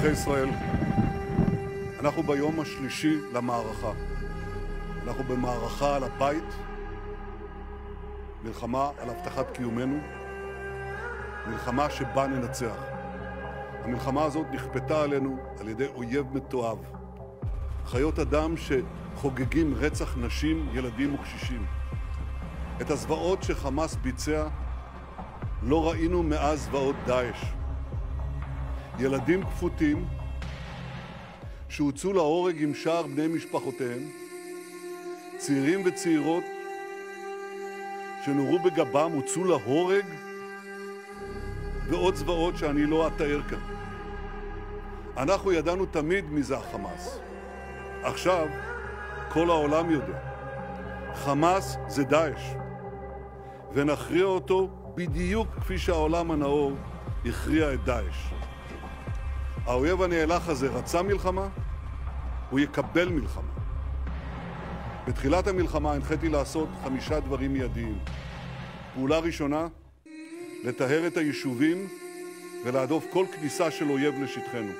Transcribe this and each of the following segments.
אזרחי ישראל, אנחנו ביום השלישי למערכה. אנחנו במערכה על הבית, מלחמה על הבטחת קיומנו, מלחמה שבה ננצח. המלחמה הזאת נכפתה עלינו על ידי אויב מתועב. חיות אדם שחוגגים רצח נשים, ילדים וקשישים. את הזוועות שחמאס ביצע לא ראינו מאז זוועות דאעש. ילדים כפותים שהוצאו להורג עם שאר בני משפחותיהם, צעירים וצעירות שנורו בגבם, הוצאו להורג, ועוד זוועות שאני לא אתאר כאן. אנחנו ידענו תמיד מי זה החמאס. עכשיו כל העולם יודע. חמאס זה דאעש, ונכריע אותו בדיוק כפי שהעולם הנאור הכריע את דאעש. האויב הנאלח הזה רצה מלחמה, הוא יקבל מלחמה. בתחילת המלחמה הנחיתי לעשות 5 דברים מיידיים. פעולה ראשונה, לטהר את היישובים ולהדוף כל כניסה של אויב לשטחנו.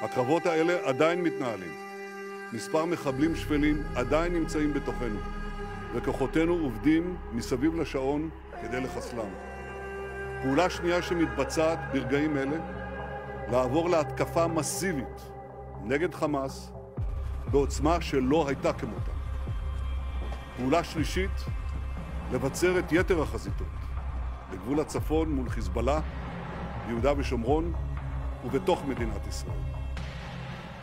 הקרבות האלה עדיין מתנהלים. מספר מחבלים שפלים עדיין נמצאים בתוכנו, וכוחותינו עובדים מסביב לשעון כדי לחסלם. פעולה שנייה שמתבצעת ברגעים אלה, לעבור להתקפה מסיבית נגד חמאס בעוצמה שלא הייתה כמותה. פעולה שלישית, לבצר את יתר החזיתות, בגבול הצפון מול חיזבאללה, ביהודה ושומרון ובתוך מדינת ישראל.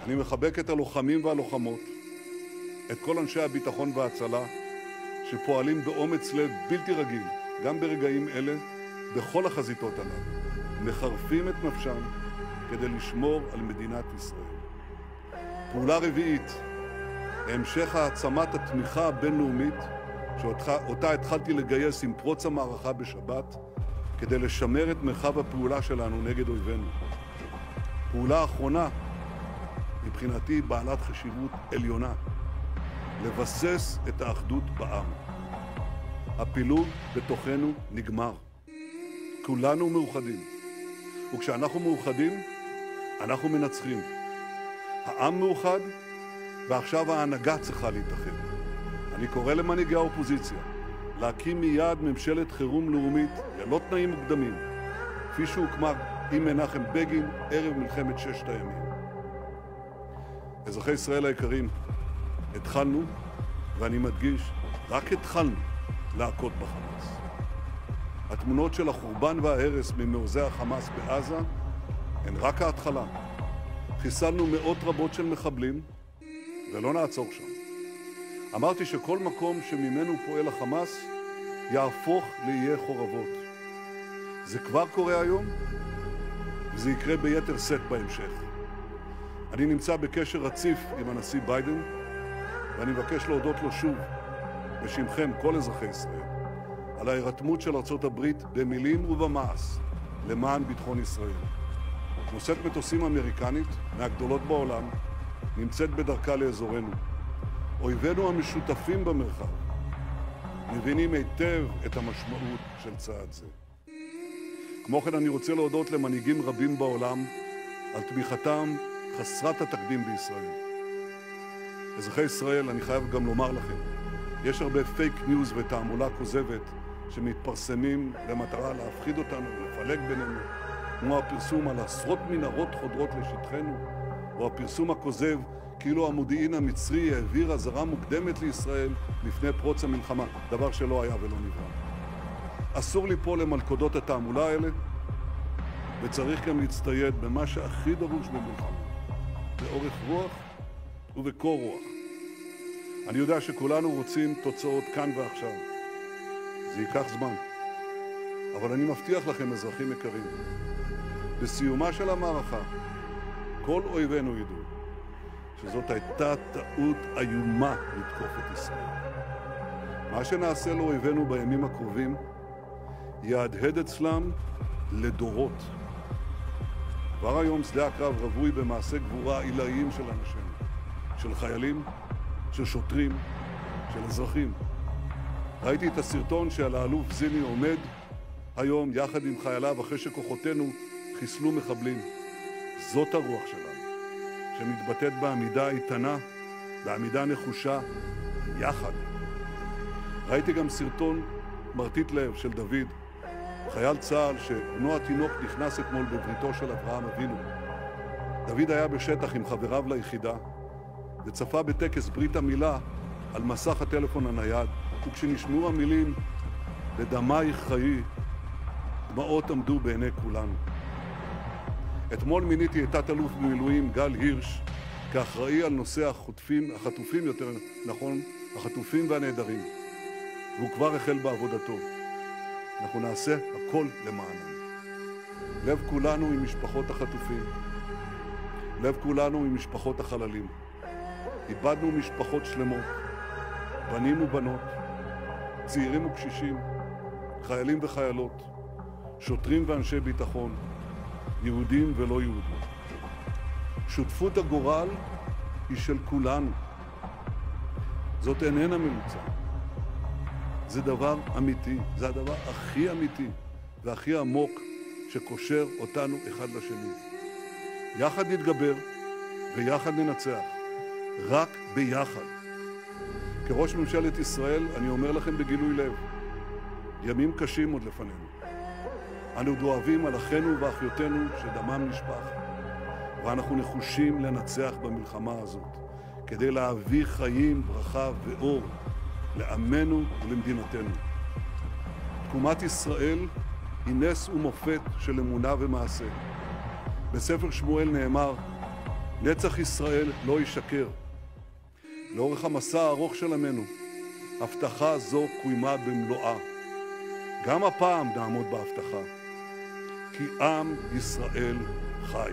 אני מחבק את הלוחמים והלוחמות, את כל אנשי הביטחון וההצלה, שפועלים באומץ לב בלתי רגיל, גם ברגעים אלה, בכל החזיתות הללו, מחרפים את נפשם כדי לשמור על מדינת ישראל. פעולה רביעית, המשך העצמת התמיכה הבינלאומית, שאותה התחלתי לגייס עם פרוץ המערכה בשבת, כדי לשמר את מרחב הפעולה שלנו נגד אויבינו. פעולה אחרונה, מבחינתי בעלת חשיבות עליונה, לבסס את האחדות בעם. הפילוג בתוכנו נגמר. כולנו מאוחדים. וכשאנחנו מאוחדים, אנחנו מנצחים. העם מאוחד, ועכשיו ההנהגה צריכה להתאחד. אני קורא למנהיגי האופוזיציה להקים מיד ממשלת חירום לאומית ללא תנאים מוקדמים, כפי שהוקמה עם מנחם בגין ערב מלחמת 6 הימים. אזרחי ישראל היקרים, התחלנו, ואני מדגיש, רק התחלנו להכות בחמאס. התמונות של החורבן וההרס ממעוזי החמאס בעזה הן רק ההתחלה. חיסלנו מאות רבות של מחבלים, ולא נעצור שם. אמרתי שכל מקום שממנו פועל החמאס יהפוך לאיי חורבות. זה כבר קורה היום, וזה יקרה ביתר שאת בהמשך. אני נמצא בקשר רציף עם הנשיא ביידן, ואני מבקש להודות לו שוב, בשמכם כל אזרחי ישראל, על ההירתמות של ארצות הברית במילים ובמעש למען ביטחון ישראל. נושאת מטוסים אמריקנית, מהגדולות בעולם, נמצאת בדרכה לאזורנו. אויבינו המשותפים במרחב מבינים היטב את המשמעות של צעד זה. כמו כן אני רוצה להודות למנהיגים רבים בעולם על תמיכתם חסרת התקדים בישראל. אזרחי ישראל, אני חייב גם לומר לכם, יש הרבה פייק ניוז ותעמולה כוזבת שמתפרסמים למטרה להפחיד אותנו ולפלג בינינו, כמו הפרסום על עשרות מנהרות חודרות לשטחנו, או הפרסום הכוזב כאילו המודיעין המצרי העביר אזהרה מוקדמת לישראל לפני פרוץ המלחמה, דבר שלא היה ולא נברא. אסור ליפול למלכודות התעמולה האלה, וצריך גם להצטייד במה שהכי דרוש במלחמה, באורך רוח ובקור רוח. אני יודע שכולנו רוצים תוצאות כאן ועכשיו. זה ייקח זמן. אבל אני מבטיח לכם, אזרחים יקרים, בסיומה של המערכה, כל אויבינו ידעו שזאת הייתה טעות איומה לתקוף את ישראל. מה שנעשה לאויבינו בימים הקרובים יהדהד אצלם לדורות. כבר היום שדה הקרב רווי במעשי גבורה עילאיים של אנשים, של חיילים, של שוטרים, של אזרחים. ראיתי את הסרטון שעל האלוף זיני עומד היום יחד עם חייליו אחרי שכוחותינו חיסלו מחבלים. זאת הרוח שלנו, שמתבטאת בעמידה איתנה, בעמידה נחושה, יחד. ראיתי גם סרטון מרטיט לב של דוד, חייל צה"ל שבנו התינוק נכנס אתמול בבריתו של אברהם אבינו. דוד היה בשטח עם חבריו ליחידה, וצפה בטקס ברית המילה על מסך הטלפון הנייד, וכשנשמעו המילים "בדמייך חיי", דמעות עמדו בעיני כולנו. אתמול מיניתי את תת-אלוף במילואים גל הירש כאחראי על נושא החטופים והנעדרים, והוא כבר החל בעבודתו. אנחנו נעשה הכל למענם. לב כולנו עם משפחות החטופים, לב כולנו עם משפחות החללים. איבדנו משפחות שלמות, בנים ובנות, צעירים וקשישים, חיילים וחיילות, שוטרים ואנשי ביטחון, יהודים ולא יהודים. שותפות הגורל היא של כולנו. זאת איננה ממוצע. זה דבר אמיתי, זה הדבר הכי אמיתי והכי עמוק שקושר אותנו אחד לשני. יחד נתגבר ויחד ננצח, רק ביחד. כראש ממשלת ישראל אני אומר לכם בגילוי לב, ימים קשים עוד לפנינו. אנו דואבים על אחינו ואחיותינו שדמם נשפך, ואנחנו נחושים לנצח במלחמה הזאת, כדי להביא חיים, ברכה ואור לעמנו ולמדינתנו. תקומת ישראל היא נס ומופת של אמונה ומעשה. בספר שמואל נאמר, נצח ישראל לא ישקר. לאורך המסע הארוך של עמנו, הבטחה זו קוימה במלואה. גם הפעם נעמוד בהבטחה, כי עם ישראל חי.